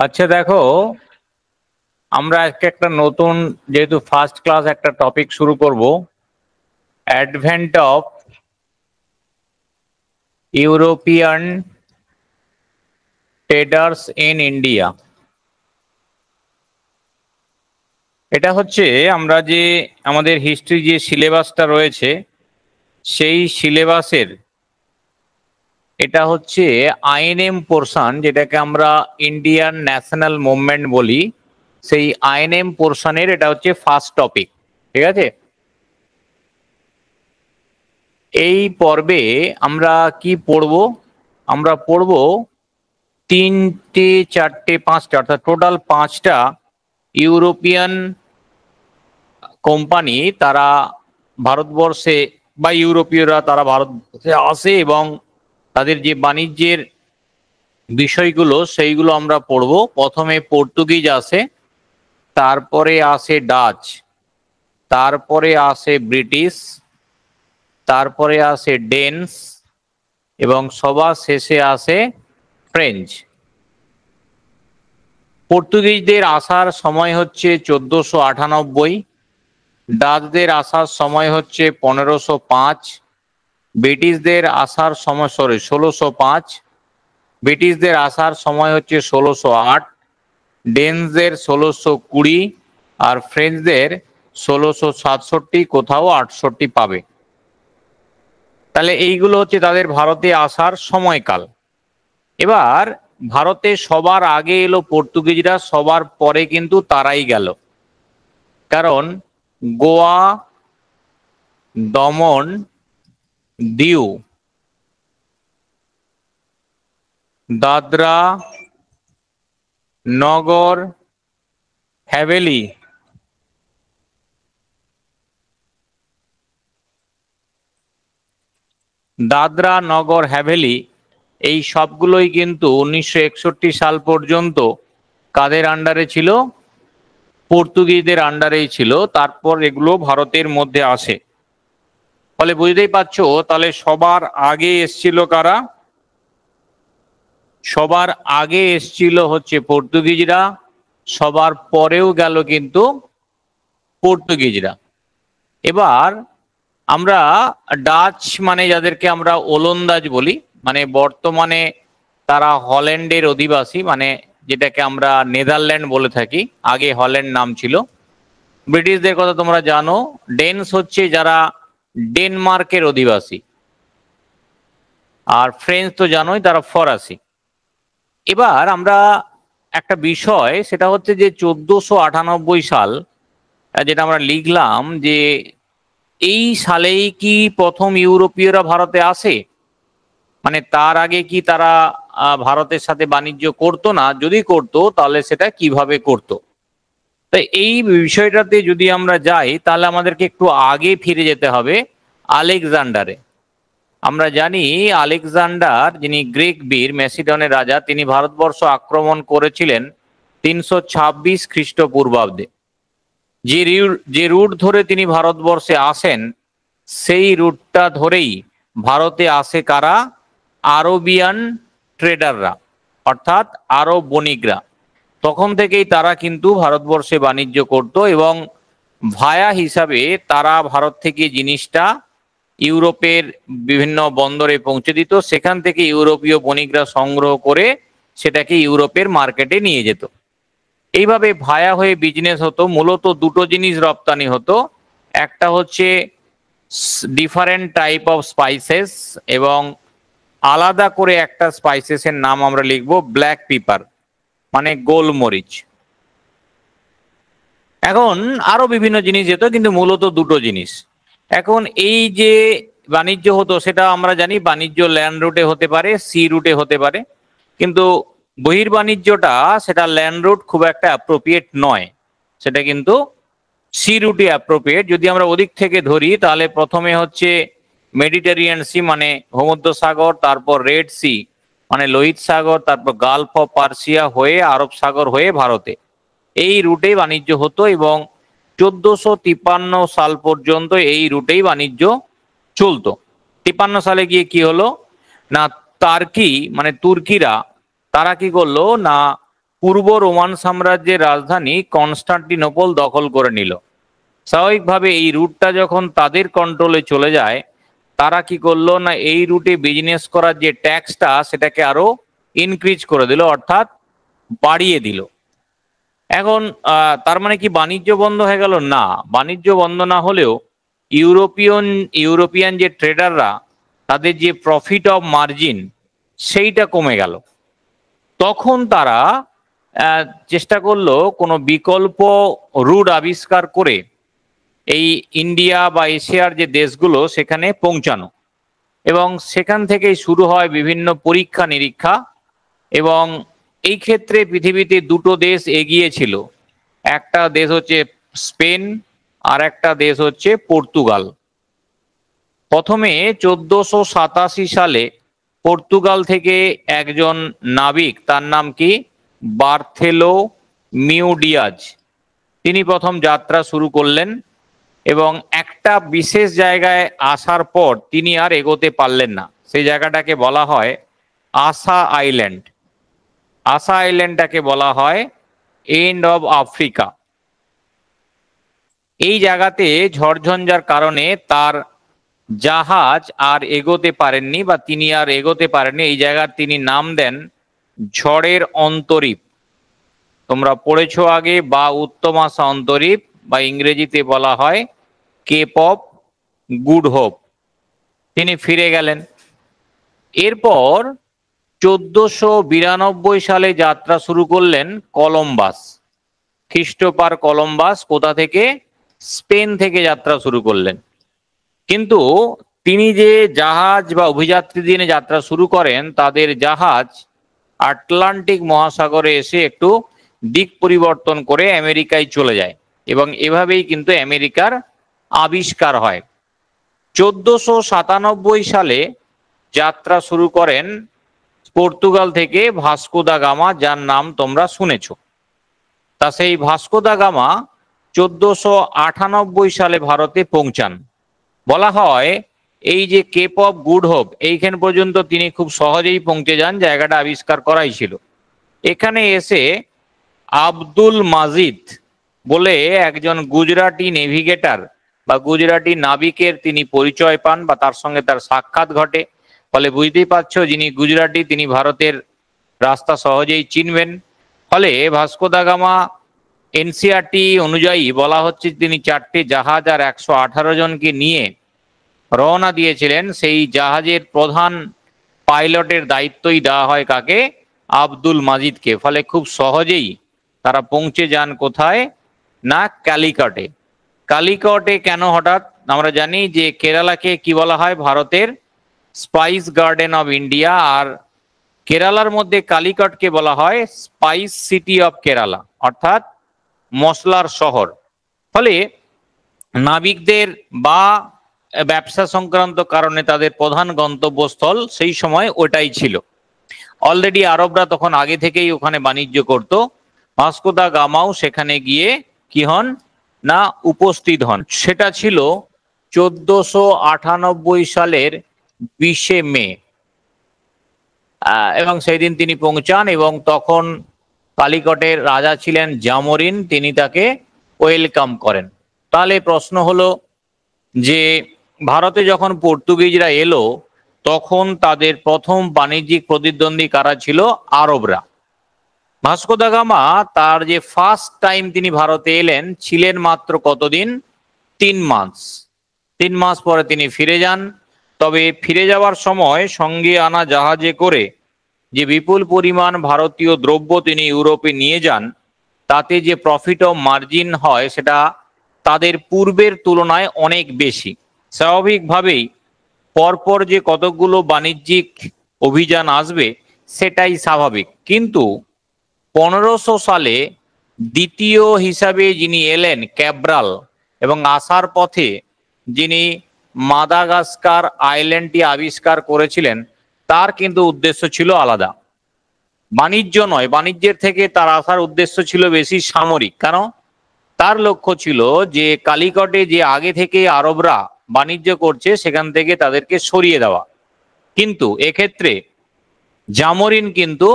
আচ্ছা দেখো, আমরা আজকে একটা নতুন, যেহেতু ফার্স্ট ক্লাস একটা টপিক শুরু করব, advent of European traders in India. এটা হচ্ছে আমরা যে আমাদের হিস্ট্রি যে সিলেবাসটা রয়েছে সেই সিলেবাসের এটা হচ্ছে আইএনএম পোর্শন, যেটাকে আমরা ইন্ডিয়ান ন্যাশনাল মুভমেন্ট বলি। সেই আইএনএম পোর্শনের এটা হচ্ছে ফার্স্ট টপিক, ঠিক আছে। এই পর্বে আমরা কি পড়ব? আমরা পড়ব তিনটে, চারটে, পাঁচটা, অর্থাৎ টোটাল পাঁচটা ইউরোপিয়ান কোম্পানি তারা ভারতবর্ষে বা ইউরোপীয়রা তারা ভারতবর্ষে আসে এবং তাদের যে বাণিজ্যের বিষয়গুলো সেইগুলো আমরা পড়ব। প্রথমে পর্তুগিজ আসে, তারপরে আসে ডাচ, তারপরে আসে ব্রিটিশ, তারপরে আসে ডেনস এবং সবার শেষে আসে ফ্রেঞ্চ। পর্তুগিজদের আসার সময় হচ্ছে 1498, ডাচদের আসার সময় হচ্ছে 1505, ব্রিটিশদের আসার সময় 1605, ব্রিটিশদের আসার সময় হচ্ছে 1608, ডেনসদের 1620 আর ফ্রেঞ্চদের 1667, কোথাও 68 পাবে। তাহলে এইগুলো হচ্ছে তাদের ভারতে আসার সময়কাল। এবার ভারতে সবার আগে এলো পর্তুগিজরা, সবার পরে কিন্তু তারাই গেল। কারণ গোয়া, দমন, দিউ, দাদরা, নগর হ্যাভেলি, দাদরা নগর হ্যাভেলি এই সবগুলোই কিন্তু 1961 সাল পর্যন্ত কাদের আন্ডারে ছিল? পর্তুগিজদের আন্ডারেই ছিল। তারপর এগুলো ভারতের মধ্যে আসে। ফলে বুঝতেই পারছো, তাহলে সবার আগে এসছিল কারা? সবার আগে এসছিল হচ্ছে পর্তুগিজরা, সবার পরেও গেল কিন্তু পর্তুগিজরা। এবার আমরা ডাচ, মানে যাদেরকে আমরা ওলন্দাজ বলি, মানে বর্তমানে তারা হল্যান্ডের অধিবাসী, মানে যেটাকে আমরা নেদারল্যান্ড বলে থাকি, আগে হল্যান্ড নাম ছিল। ব্রিটিশদের কথা তোমরা জানো। ডেনস হচ্ছে যারা ডেনমার্কের অধিবাসী, আর ফ্রেঞ্চ তো জানোই, তারা ফরাসি। এবার আমরা একটা বিষয়, সেটা হচ্ছে যে 1498 সাল, যেটা আমরা লিখলাম যে এই সালেই কি প্রথম ইউরোপীয়রা ভারতে আসে? মানে তার আগে কি তারা ভারতের সাথে বাণিজ্য করতো না? যদি করতো তাহলে সেটা কিভাবে করতো? তাই এই বিষয়টাতে যদি আমরা যাই তাহলে আমাদেরকে একটু আগে ফিরে যেতে হবে, আলেকজান্ডারে। আমরা জানি আলেকজান্ডার, যিনি গ্রিক বীর, ম্যাসিডনের রাজা, তিনি ভারতবর্ষ আক্রমণ করেছিলেন 326 খ্রিস্টপূর্বাব্দে। যে রুট ধরে তিনি ভারতবর্ষে আসেন সেই রুটটা ধরেই ভারতে আসে কারা? আরবিয়ান ট্রেডাররা, অর্থাৎ আরব বণিকরা। তখন থেকেই তারা কিন্তু ভারতবর্ষে বাণিজ্য করত এবং ভায়া হিসাবে তারা ভারত থেকে জিনিসটা ইউরোপের বিভিন্ন বন্দরে পৌঁছে দিত। সেখান থেকে ইউরোপীয় বণিকরা সংগ্রহ করে সেটাকে ইউরোপের মার্কেটে নিয়ে যেত। এইভাবে ভায়া হয়ে বিজনেস হতো। মূলত দুটো জিনিস রপ্তানি হতো, একটা হচ্ছে ডিফারেন্ট টাইপ অফ স্পাইসেস, এবং আলাদা করে একটা স্পাইসেসের নাম আমরা লিখবো ব্ল্যাক পেপার, মানে গোলমরিচ। এখন আরো বিভিন্ন জিনিস যেত, কিন্তু মূলত দুটো জিনিস। এখন এই যে বাণিজ্য হতো সেটা আমরা জানি বাণিজ্য ল্যান্ড রুটে হতে পারে, সি রুটে হতে পারে, কিন্তু বহির্বাণিজ্যটা সেটা ল্যান্ড রুট খুব একটা অ্যাপ্রোপ্রিয়েট নয়, সেটা কিন্তু সি রুটে অ্যাপ্রোপ্রিয়েট। যদি আমরা ওদিক থেকে ধরি তাহলে প্রথমে হচ্ছে মেডিটেরিয়ান সি মানে ভূমধ্য সাগর, তারপর রেড সি মানে লোহিত সাগর, তারপর গালফ অফ পার্সিয়া হয়ে আরব সাগর হয়ে ভারতে, এই রুটেই বাণিজ্য হতো এবং 1453 সাল পর্যন্ত এই রুটেই বাণিজ্য চলতো। 53 সালে গিয়ে কি হলো না, তার্কি মানে তুর্কিরা তারা কি করলো না, পূর্ব রোমান সাম্রাজ্যের রাজধানী কনস্টান্টিনোপল দখল করে নিল। স্বাভাবিকভাবে এই রুটটা যখন তাদের কন্ট্রোলে চলে যায়, তারা কি করলো না, এই রুটে বিজনেস করার যে ট্যাক্সটা সেটাকে আরো ইনক্রিজ করে দিল, অর্থাৎ বাড়িয়ে দিল। এখন তার মানে কি বাণিজ্য বন্ধ হয়ে গেল? না, বাণিজ্য বন্ধ না হলেও ইউরোপিয়ান যে ট্রেডাররা, তাদের যে প্রফিট অফ মার্জিন সেইটা কমে গেল। তখন তারা চেষ্টা করলো কোনো বিকল্প রুট আবিষ্কার করে এই ইন্ডিয়া বা এশিয়ার যে দেশগুলো সেখানে পৌঁছানো, এবং সেখান থেকেই শুরু হয় বিভিন্ন পরীক্ষা নিরীক্ষা। এবং এই ক্ষেত্রে পৃথিবীতে দুটো দেশ এগিয়ে ছিল, একটা দেশ হচ্ছে স্পেন আর একটা দেশ হচ্ছে পর্তুগাল। প্রথমে 1487 সালে পর্তুগাল থেকে একজন নাবিক, তার নাম কি, বার্থেলোমিউ ডিয়াজ, তিনি প্রথম যাত্রা শুরু করলেন এবং একটা বিশেষ জায়গায় আসার পর তিনি আর এগোতে পারলেন না। সেই জায়গাটাকে বলা হয় আসা আইল্যান্ড। আসা আইল্যান্ডটাকে বলা হয় এন্ড অফ আফ্রিকা। এই জায়গাতে ঝড়ঝঞ্ঝার কারণে তার জাহাজ আর এগোতে পারেননি, বা তিনি আর এগোতে পারেননি। এই জায়গার তিনি নাম দেন ঝড়ের অন্তরীপ। তোমরা পড়েছো আগে, বা উত্তম আশা অন্তরীপ, বা ইংরেজিতে বলা হয় কেপ অফ গুড হোপ। তিনি ফিরে গেলেন। এরপর 1492 সালে যাত্রা শুরু করলেন কলম্বাস, খ্রিস্টোফার কলম্বাস। কোথা থেকে? স্পেন থেকে যাত্রা শুরু করলেন। কিন্তু তিনি যে জাহাজ বা অভিযাত্রী দিয়ে যাত্রা শুরু করেন, তাদের জাহাজ আটলান্টিক মহাসাগরে এসে একটু দিক পরিবর্তন করে আমেরিকায় চলে যায়, এবং এভাবেই কিন্তু আমেরিকার আবিষ্কার হয়। 1497 সালে যাত্রা শুরু করেন পর্তুগাল থেকে ভাস্কো দা গামা, যার নাম তোমরা শুনেছো। তা সেই ভাস্কো দা গামা 1498 সালে ভারতে পৌঁছান। বলা হয় এই যে কেপ অফ গুড হোপ, এইখান পর্যন্ত তিনি খুব সহজেই পৌঁছে যান, জায়গাটা আবিষ্কার করাই ছিল। এখানে এসে আব্দুল মাজিদ বলে একজন গুজরাটি নেভিগেটর বা গুজরাটি নাবিকের তিনি পরিচয় পান, বা তার সঙ্গে তার সাক্ষাৎ ঘটে। ফলে বুঝতেই পারছো, যিনি গুজরাটি তিনি ভারতের রাস্তা সহজেই চিনবেন। ফলে ভাস্কো দা গামা এনসিআরটি অনুযায়ী বলা হচ্ছে তিনি 4টে জাহাজ আর 118 জনকে নিয়ে রওনা দিয়েছিলেন। সেই জাহাজের প্রধান পাইলটের দায়িত্বই দেওয়া হয় কাকে? আব্দুল মাজিদকে। ফলে খুব সহজেই তারা পৌঁছে যান কোথায়? না, ক্যালিকটে। কালিকটে কেন হঠাৎ? আমরা জানি যে কেরালাকে কি বলা হয়? ভারতের স্পাইস গার্ডেন অফ ইন্ডিয়া। আর কেরালার মধ্যে কালিকটকে বলা হয় স্পাইস সিটি অফ কেরালা, অর্থাৎ মশলার শহর। ফলে নাবিকদের বা ব্যবসা সংক্রান্ত কারণে তাদের প্রধান গন্তব্যস্থল সেই সময় ওটাই ছিল। অলরেডি আরবরা তখন আগে থেকেই ওখানে বাণিজ্য করত। ভাস্কো দা গামাও সেখানে গিয়ে কি হন? না, উপস্থিত হন। সেটা ছিল 1498 সালের 20শে মে, এবং সেই দিন তিনি পৌঁছান। এবং তখন কালিকটের রাজা ছিলেন জামোরিন, তিনি তাকে ওয়েলকাম করেন। তাহলে প্রশ্ন হলো যে ভারতে যখন পর্তুগিজরা এলো, তখন তাদের প্রথম বাণিজ্যিক প্রতিদ্বন্দ্বী কারা ছিল? আরবরা। ভাস্কো দা গামা তার যে ফার্স্ট টাইম তিনি ভারতে এলেন, ছিলেন মাত্র কতদিন? 3 মাস। 3 মাস পরে তিনি ফিরে যান। তবে ফিরে যাওয়ার সময় সঙ্গে আনা জাহাজে করে যে বিপুল পরিমাণ ভারতীয় দ্রব্য তিনি ইউরোপে নিয়ে যান, তাতে যে প্রফিট অফ মার্জিন হয় সেটা তাদের পূর্বের তুলনায় অনেক বেশি। স্বাভাবিকভাবেই পরপর যে কতগুলো বাণিজ্যিক অভিযান আসবে সেটাই স্বাভাবিক। কিন্তু 1500 সালে দ্বিতীয় হিসাবে যিনি এলেন ক্যাব্রাল, এবং আসার পথে যিনি মাদাগাস্কার আইল্যান্ডটি আবিষ্কার করেছিলেন, তার কিন্তু উদ্দেশ্য ছিল আলাদা, বাণিজ্য নয়। বাণিজ্যের থেকে তার আসার উদ্দেশ্য ছিল বেশি সামরিক। কারণ তার লক্ষ্য ছিল যে কালিকটে যে আগে থেকে আরবরা বাণিজ্য করছে সেখান থেকে তাদেরকে সরিয়ে দেওয়া। কিন্তু এক্ষেত্রে জামোরিন কিন্তু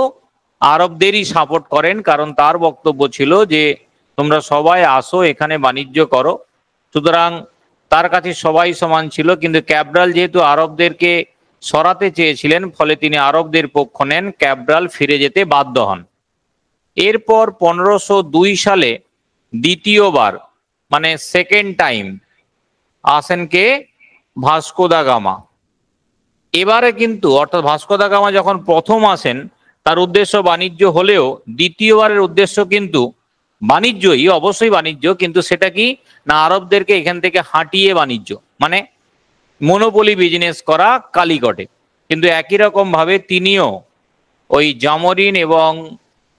আরবদেরই সাপোর্ট করেন, কারণ তার বক্তব্য ছিল যে তোমরা সবাই আসো এখানে বাণিজ্য করো। সুতরাং তার কাছে সবাই সমান ছিল, কিন্তু ক্যাব্রাল যেহেতু আরবদেরকে সরাতে চেয়েছিলেন, ফলে তিনি আরবদের পক্ষ নেন, ক্যাব্রাল ফিরে যেতে বাধ্য হন। এরপর 1502 সালে দ্বিতীয়বার, মানে সেকেন্ড টাইম, আসেন কে? Vasco da Gama. এবারে কিন্তু, অর্থাৎ ভাস্কো দা গামা যখন প্রথম আসেন তার উদ্দেশ্য বাণিজ্য হলেও দ্বিতীয়বারের উদ্দেশ্য কিন্তু বাণিজ্যই, অবশ্যই বাণিজ্য, কিন্তু সেটা কি না, আরবদেরকে এখান থেকে হাঁটিয়ে বাণিজ্য, মানে মনোপলি বিজনেস করা কালিকটে। কিন্তু একই রকম ভাবে তিনিও ওই জামরিন এবং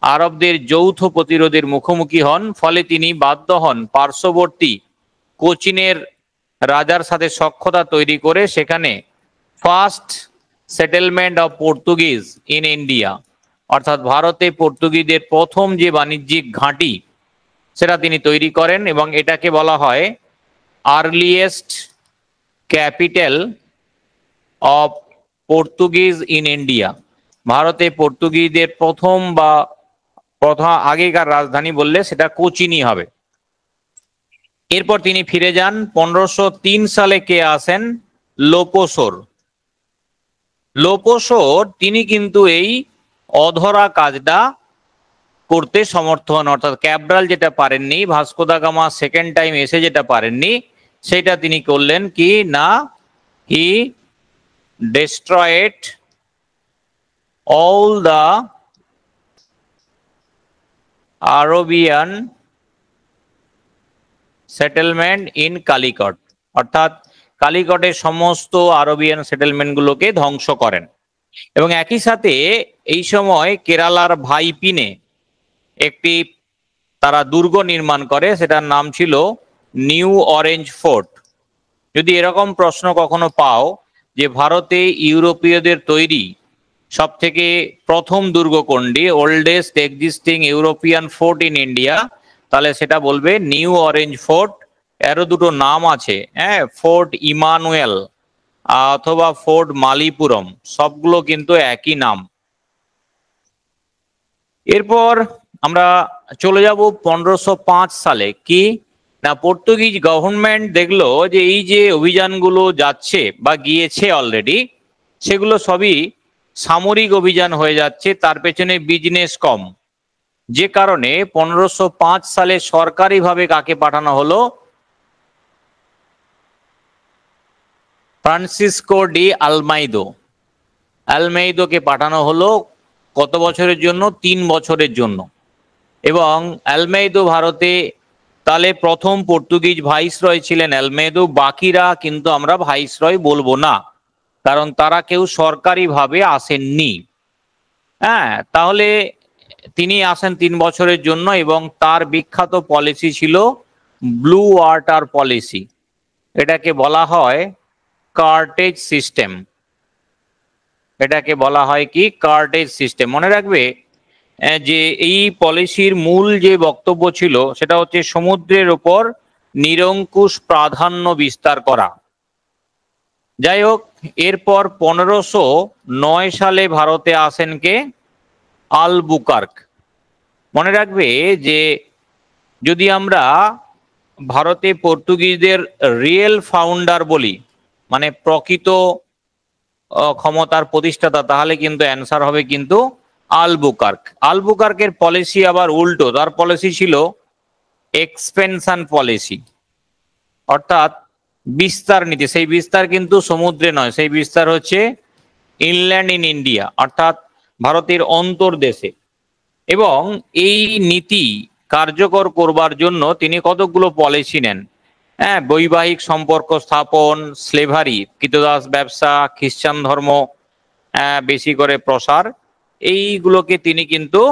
আরবদের যৌথ প্রতিরোধের মুখোমুখি হন, ফলে তিনি বাধ্য হন পার্শ্ববর্তী কোচিনের রাজার সাথে সখ্যতা তৈরি করে সেখানে first settlement of Portuguese in India, অর্থাৎ ভারতে পর্তুগিজদের প্রথম যে বাণিজ্যিক ঘাঁটি সেটা তিনি তৈরি করেন, এবং এটাকে বলা হয় earliest capital of Portuguese in India. ভারতে পর্তুগিজদের প্রথম আগেকার রাজধানী বললে সেটা কোচিনই হবে। এরপর তিনি ফিরে যান। 1503 সালে কে আসেন? লোপোসোর। লোপোসোর তিনি কিন্তু এই অধরা কাজটা করতে সমর্থ হন, অর্থাৎ ক্যাব্রাল যেটা পারেননি, Vasco da Gama second time এসে যেটা পারেননি, সেটা তিনি করলেন কি না, হি destroyed all the Arabian settlement in Calicut, অর্থাৎ কালিকটের সমস্ত আরবিয়ান সেটেলমেন্টগুলোকে ধ্বংস করেন। এবং একই সাথে এই সময় কেরালার ভাইপিনে একটি তারা দুর্গ নির্মাণ করে, সেটার নাম ছিল নিউ অরেঞ্জ ফোর্ট। যদি এরকম প্রশ্ন কখনো পাও যে ভারতে ইউরোপীয়দের তৈরি সব থেকে প্রথম দুর্গ কোনটি, oldest existing European fort in India, তাহলে সেটা বলবে নিউ অরেঞ্জ ফোর্ট। এরও দুটো নাম আছে, হ্যাঁ, ফোর্ট ইমানুয়েল অথবা ফোর্ট মালিপুরম, সবগুলো কিন্তু একই নাম। এরপর আমরা চলে যাব 1505 সালে। কি না, পর্তুগিজ গভর্নমেন্ট দেখলো যে এই যে অভিযানগুলো যাচ্ছে বা গিয়েছে অলরেডি, সেগুলো সবই সামরিক অভিযান হয়ে যাচ্ছে, তার পেছনে বিজনেস কম। যে কারণে 1505 সালে সরকারিভাবে কাকে পাঠানো হলো? ফ্রান্সিসকো ডি আলমেইদোকে পাঠানো হলো। কত বছরের জন্য? 3 বছরের জন্য। এবং আলমেইদো ভারতে তাহলে প্রথম পর্তুগিজ ভাইসরয় ছিলেন আলমেইদো, বাকিরা কিন্তু আমরা ভাইসরয় বলবো না, কারণ তারা কেউ সরকারিভাবে আসেননি। হ্যাঁ, তাহলে তিনি আসেন 3 বছরের জন্য, এবং তার বিখ্যাত পলিসি ছিল ব্লু ওয়াটার পলিসি। এটাকে বলা হয় কার্টেজ সিস্টেম। এটাকে বলা হয় কি? Cartridge system. মনে রাখবে যে এই পলিসির মূল যে বক্তব্য ছিল সেটা হচ্ছে সমুদ্রের ওপর নিরঙ্কুশ প্রাধান্য বিস্তার করা। যাই হোক, এরপর 1509 সালে ভারতে আসেন কে? আলবুকার্ক। মনে রাখবে যে যদি আমরা ভারতে পর্তুগিজদের রিয়েল ফাউন্ডার বলি, মানে প্রকৃত ক্ষমতার প্রতিষ্ঠাতা, তাহলে কিন্তু অ্যান্সার হবে কিন্তু আলবুকার্ক। আলবুকার্কের পলিসি আবার উল্টো, তার পলিসি ছিল এক্সপেনশন পলিসি, অর্থাৎ বিস্তার নীতি। সেই বিস্তার কিন্তু সমুদ্রে নয়, সেই বিস্তার হচ্ছে ইনল্যান্ড ইন ইন্ডিয়া, অর্থাৎ ভারতের অন্তর্দেশে। এবং এই নীতি কার্যকর করবার জন্য তিনি কতগুলো পলিসি নেন। হ্যাঁ, বৈবাহিক সম্পর্ক স্থাপন, স্লেভারি, কৃতদাস ব্যবসা, খ্রিস্টান ধর্ম বেশি করে প্রসার, এইগুলোকে তিনি কিন্তু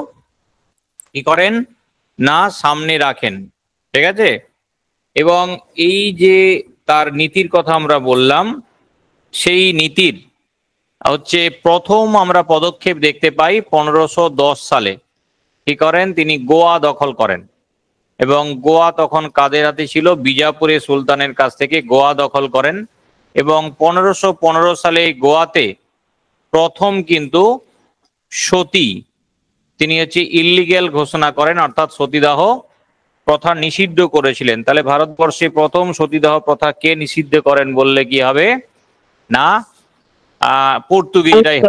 কি করেন না, সামনে রাখেন। ঠিক আছে? এবং এই যে তার নীতির কথা আমরা বললাম, সেই নীতির হচ্ছে প্রথম আমরা পদক্ষেপ দেখতে পাই 1510 সালে। কি করেন? তিনি গোয়া দখল করেন। এবং গোয়া তখন কাদের হাতে ছিল? বিজাপুরের সুলতানের কাছ থেকে গোয়া দখল করেন। এবং 1515 সালে গোয়াতে প্রথম কিন্তু সতী তিনি হচ্ছে ইল্লিগ্যাল ঘোষণা করেন, অর্থাৎ সতীদাহ প্রথা নিষিদ্ধ করেছিলেন। তাহলে ভারতবর্ষে প্রথম সতীদাহ প্রথা কে নিষিদ্ধ করেন বললে কি হবে? না, পর্তুগিজরাই